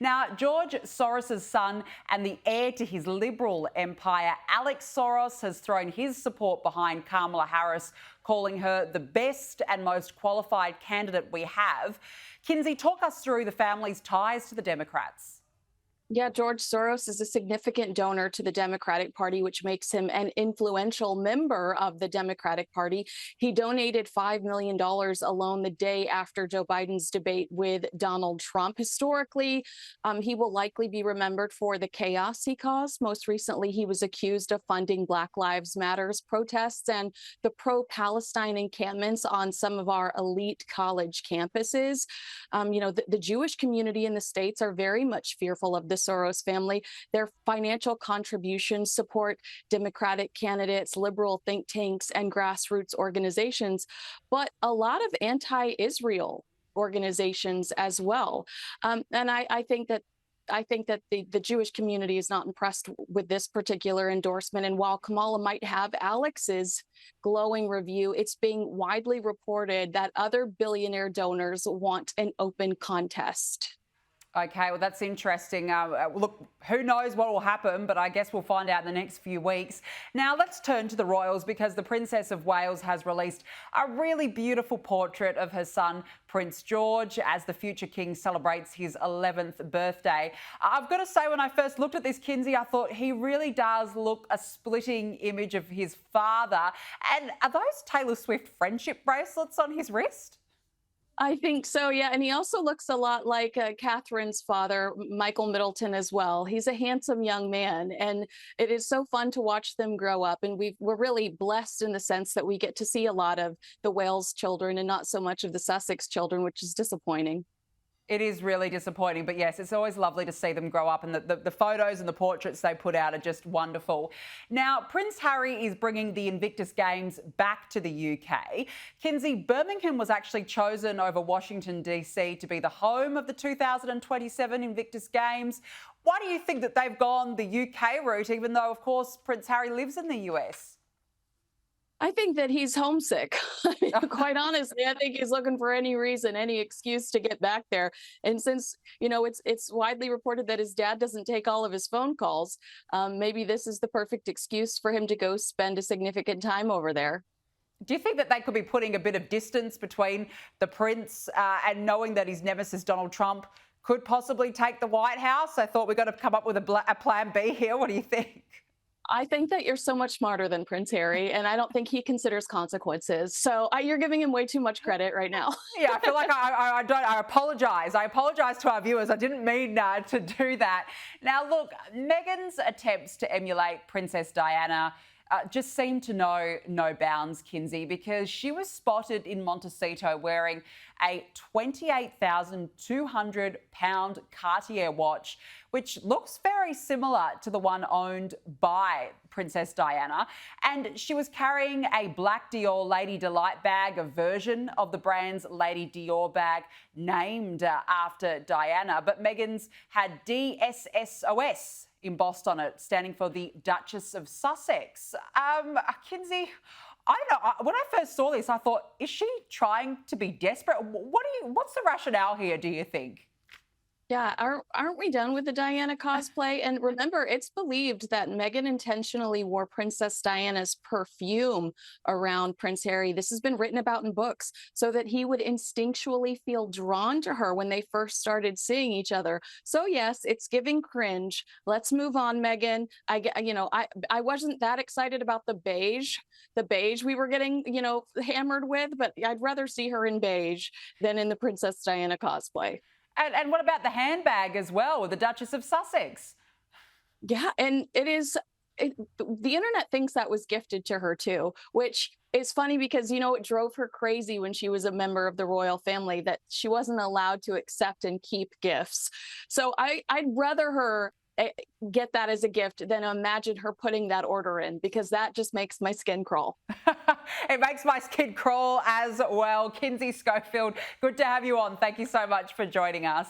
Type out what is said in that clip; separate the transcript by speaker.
Speaker 1: Now, George Soros' son and the heir to his liberal empire, Alex Soros, has thrown his support behind Kamala Harris, calling her the best and most qualified candidate we have. Kinsey, talk us through the family's ties to the Democrats.
Speaker 2: Yeah, George Soros is a significant donor to the Democratic Party, which makes him an influential member of the Democratic Party. He donated $5 million alone the day after Joe Biden's debate with Donald Trump. Historically, he will likely be remembered for the chaos he caused. Most recently, he was accused of funding Black Lives Matters protests and the pro-Palestine encampments on some of our elite college campuses. The Jewish community in the States are very much fearful of the Soros family. Their financial contributions support Democratic candidates, liberal think tanks, and grassroots organizations, but a lot of anti-Israel organizations as well. And I think that the Jewish community is not impressed with this particular endorsement. And while Kamala might have Alex's glowing review, it's being widely reported that other billionaire donors want an open contest.
Speaker 1: Okay, well, that's interesting. Look, who knows what will happen, but I guess we'll find out in the next few weeks. Now, let's turn to the royals, because the Princess of Wales has released a really beautiful portrait of her son, Prince George, as the future king celebrates his 11th birthday. I've got to say, when I first looked at this, Kinsey, I thought he really does look a splitting image of his father. And are those Taylor Swift friendship bracelets on his wrist?
Speaker 2: I think so, yeah. And he also looks a lot like Catherine's father, Michael Middleton, as well. He's a handsome young man, and it is so fun to watch them grow up. And we're really blessed in the sense that we get to see a lot of the Wales children and not so much of the Sussex children, which is disappointing.
Speaker 1: It is really disappointing, but yes, it's always lovely to see them grow up, and the photos and the portraits they put out are just wonderful. Now, Prince Harry is bringing the Invictus Games back to the UK. Kinsey, Birmingham was actually chosen over Washington, DC to be the home of the 2027 Invictus Games. Why do you think that they've gone the UK route, even though, of course, Prince Harry lives in the US?
Speaker 2: I think that he's homesick. Quite honestly, I think he's looking for any reason, any excuse to get back there. And since, it's widely reported that his dad doesn't take all of his phone calls, maybe this is the perfect excuse for him to go spend a significant time over there.
Speaker 1: Do you think that they could be putting a bit of distance between the prince and knowing that his nemesis, Donald Trump, could possibly take the White House? I thought we've got to come up with a plan B here. What do you think?
Speaker 2: I think that you're so much smarter than Prince Harry, and I don't think he considers consequences. So you're giving him way too much credit right now.
Speaker 1: Yeah, I feel like I apologise. I apologise to our viewers. I didn't mean to do that. Now, look, Meghan's attempts to emulate Princess Diana just seemed to know no bounds, Kinsey, because she was spotted in Montecito wearing a £28,200 Cartier watch, which looks very similar to the one owned by Princess Diana. And she was carrying a black Dior Lady Delight bag, a version of the brand's Lady Dior bag named after Diana. But Meghan's had DSSOS embossed on it, standing for the Duchess of Sussex. Kinsey, I don't know. When I first saw this, I thought, is she trying to be desperate? What's the rationale here, do you think?
Speaker 2: Yeah, aren't we done with the Diana cosplay? And remember, it's believed that Meghan intentionally wore Princess Diana's perfume around Prince Harry. This has been written about in books so that he would instinctually feel drawn to her when they first started seeing each other. So yes, it's giving cringe. Let's move on, Meghan. I wasn't that excited about the beige we were getting, hammered with, but I'd rather see her in beige than in the Princess Diana cosplay.
Speaker 1: And what about the handbag as well with the Duchess of Sussex?
Speaker 2: Yeah, and the internet thinks that was gifted to her too, which is funny because, it drove her crazy when she was a member of the royal family that she wasn't allowed to accept and keep gifts. So I'd rather her get that as a gift than imagine her putting that order in, because that just makes my skin crawl.
Speaker 1: It makes my skin crawl as well. Kinsey Schofield, good to have you on. Thank you so much for joining us.